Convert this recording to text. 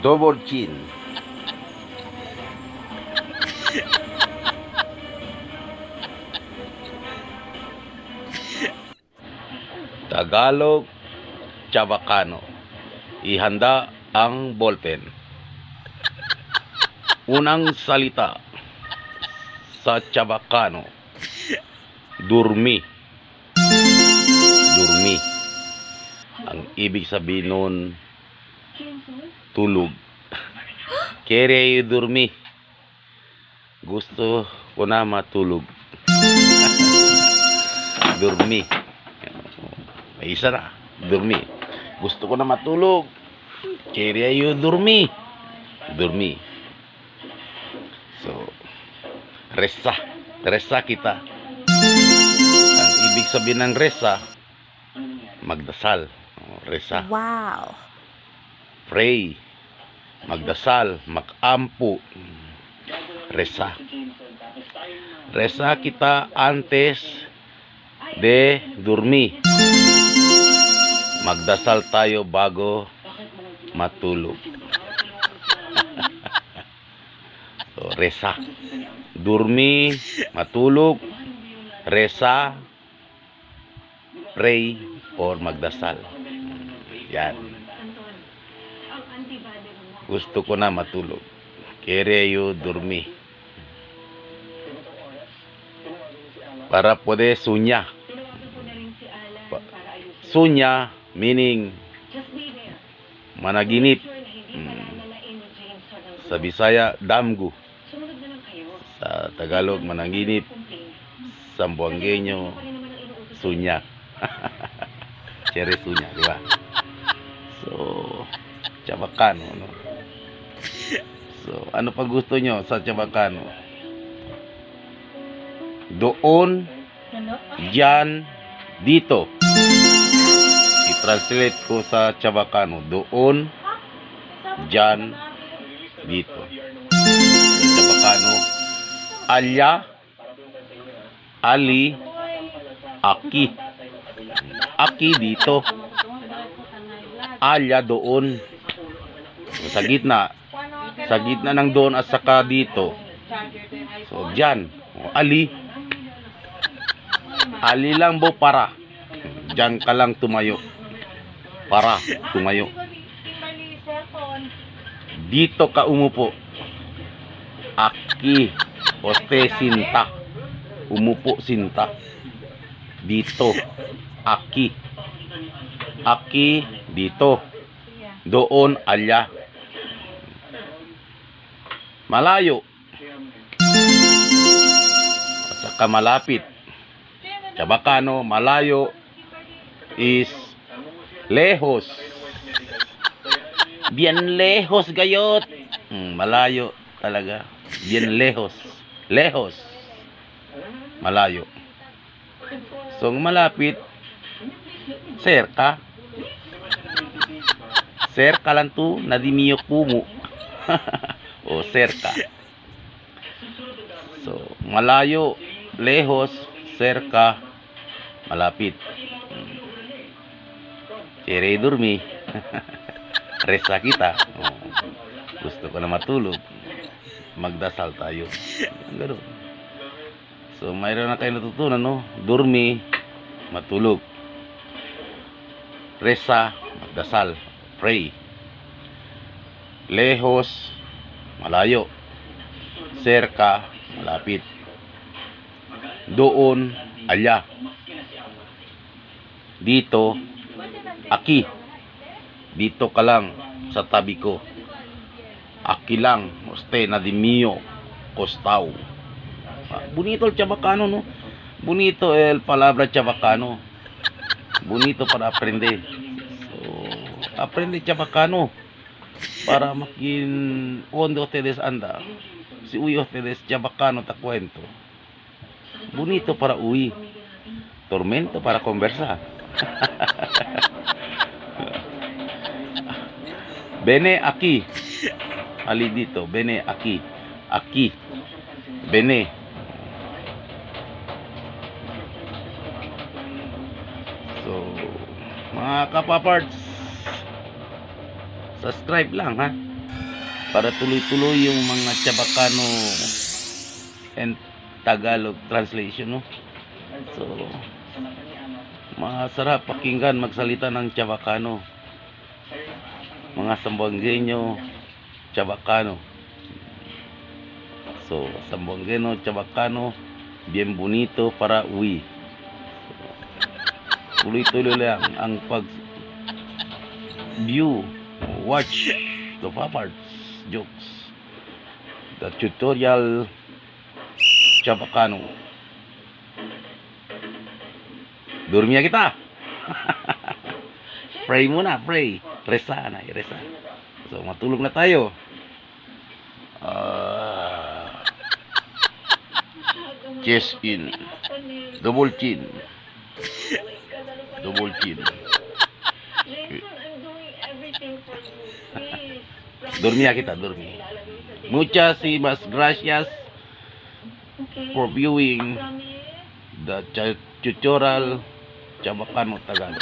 Double chin. Tagalog Chavacano. Ihanda ang ballpen. Unang salita sa Chavacano. Durmi. Durmi. Ang ibig sabihin nun, tulog. Kere durmi. Gusto ko na matulog. Durmi. May isa na. Durmi. Gusto ko na matulog. Kere durmi. Durmi. So, resa. Resa kita. Ang ibig sabihin ng resa, magdasal. Resa. Wow. Pray. Magdasal. Makampo. Resa. Resa kita antes de dormir. Magdasal tayo bago matulog. So, resa. Dormi, matulog, resa, pray, or magdasal. Yan. Gusto ko na matulog. Querer dormir. Para poder soñar. Soñar meaning managinip. Sa Bisaya, damgu. Sa Tagalog, managinip. Sa Buangueño, sunya. Chere sunya, di ba? So, Chavacano, no? So, ano pa gusto nyo sa Chavacano? Doon, yan, dito. I-translate ko sa Chavacano. Doon, yan, dito. Sa Chavacano, alya, ali, aki. Aki dito. Alya doon. Sa gitna. Sa gitna ng doon at saka dito. So, dyan. Ali. Ali lang bo para. Dyan ka lang tumayo. Para tumayo. Dito ka umupo. Aki. Oste sinta. Umupo sinta. Dito. Aki. Aki dito. Doon alya. Malayo. At saka malapit. Chavacano, malayo is lejos. Bien lejos gayot. Malayo talaga. Bien lejos. Lejos. Malayo. So, malapit, cerca. Cerca lang to, nadimiyo kumu. O, cerca. So, malayo, lejos, cerca, malapit. Quiere dormir. Resa kita. Gusto ko na matulog. Magdasal tayo. Ganun. So, mayroon na kayo natutunan, no? Dormi, matulog. Resa, magdasal. Pray. Lejos, malayo. Cerca, malapit. Doon, alya. Dito, aki. Dito ka lang sa tabi ko. Aki lang, usted na di mio, costao. Bonito el Chavacano, no? Bonito el palabra Chavacano. Bonito para aprender. So, aprende Chavacano para makin donde ustedes anda. Si uy ustedes Chavacano ta cuento. Bonito para uy. Tormento para conversar. Bene aquí. Ali dito, bene aquí. Aquí. Bene. So, mga kapaparts, subscribe lang ha. para tuloy-tuloy yung mga Chabacano and Tagalog translation, no? So, masarap pakinggan magsalita ng Chabacano. Mga Sambuangueño, Chabacano. So, Sambuangueño, Chabacano, bien bonito para uwi. Tuloy-tuloy lang ang pag-view, watch the paparts, jokes, the tutorial Chabacano. Dormia kita. Pray muna, pray. Resa na, resa. So, matulog na tayo. Chest in. Double chin. Double chin. Dormia kita, dormi. Muchas y más gracias for viewing the tutorial Chabacano Tagalog.